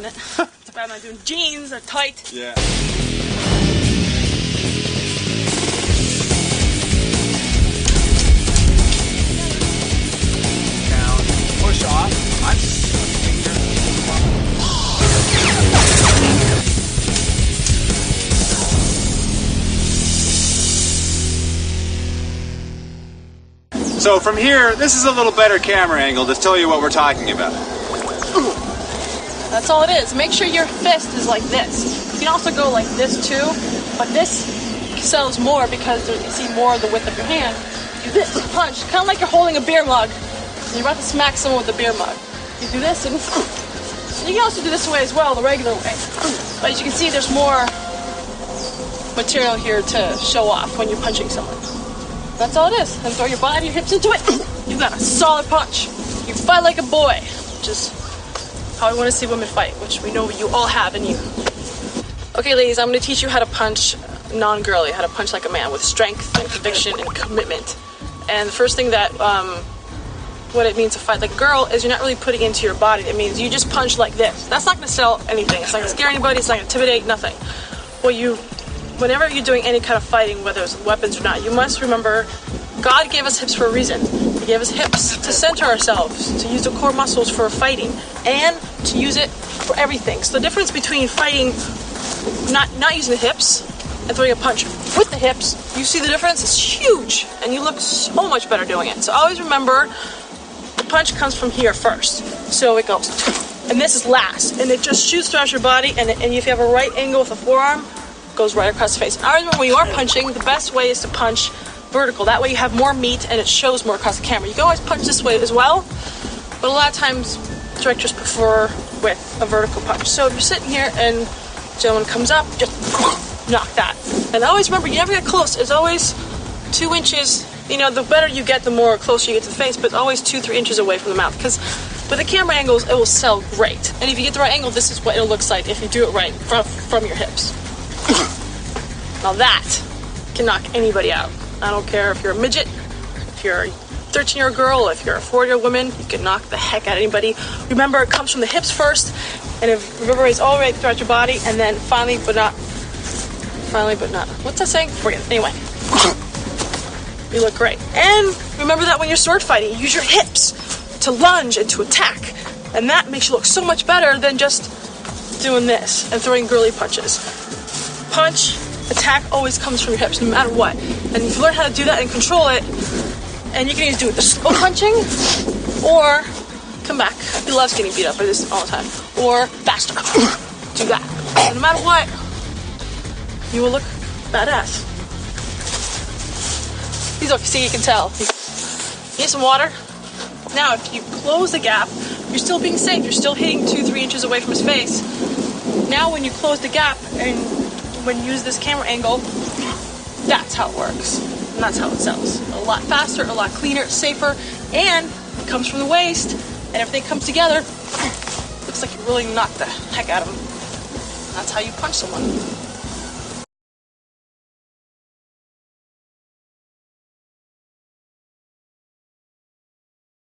isn't it? Too bad I'm not doing jeans, they're tight. Yeah. Down, push off. So from here, this is a little better camera angle to tell you what we're talking about. That's all it is. Make sure your fist is like this. You can also go like this too, but this sells more because you see more of the width of your hand. Do this punch, kind of like you're holding a beer mug. And you're about to smack someone with a beer mug. You do this and you can also do this way as well, the regular way. But as you can see, there's more material here to show off when you're punching someone. That's all it is. And throw your body, your hips into it. You've got a solid punch. You fight like a boy, which is how I want to see women fight, which we know you all have in you. Okay, ladies, I'm going to teach you how to punch non-girly, how to punch like a man with strength and conviction and commitment. And the first thing that, what it means to fight like a girl is you're not really putting into your body. It means you just punch like this. That's not going to sell anything. It's not going to scare anybody. It's not going to intimidate, nothing. Whenever you're doing any kind of fighting, whether it's weapons or not, you must remember God gave us hips for a reason. He gave us hips to center ourselves, to use the core muscles for fighting, and to use it for everything. So the difference between fighting, not using the hips, and throwing a punch with the hips, you see the difference? It's huge, and you look so much better doing it. So always remember, the punch comes from here first. So it goes, and this is last, and it just shoots throughout your body, and if you have a right angle with the forearm, goes right across the face. I remember when you are punching, the best way is to punch vertical. That way you have more meat and it shows more across the camera. You can always punch this way as well, but a lot of times directors prefer with a vertical punch. So if you're sitting here and a gentleman comes up, just knock that. And always remember, you never get close. It's always 2 inches. You know, the better you get, the more closer you get to the face, but always 2-3 inches away from the mouth, because with the camera angles, it will sell great. And if you get the right angle, this is what it looks like if you do it right from your hips. Now that can knock anybody out. I don't care if you're a midget, if you're a 13-year-old girl, if you're a 40-year-old woman, you can knock the heck out of anybody. Remember, it comes from the hips first, and it reverberates all the way throughout your body, and then finally but not, what's that saying? Forget it. Anyway, you look great. And remember that when you're sword fighting, you use your hips to lunge and to attack, and that makes you look so much better than just doing this and throwing girly punches. Punch, attack always comes from your hips, no matter what. And if you learn how to do that and control it, and you can either do it the slow punching, or come back. He loves getting beat up by this all the time. Or faster. Do that. And no matter what, you will look badass. He's okay, see, you can tell. Need some water? Now, if you close the gap, you're still being safe. You're still hitting 2-3 inches away from his face. Now, when you close the gap and when you use this camera angle, that's how it works. And that's how it sells. A lot faster, a lot cleaner, safer, and it comes from the waist, and everything comes together. Looks like you really knocked the heck out of him. That's how you punch someone.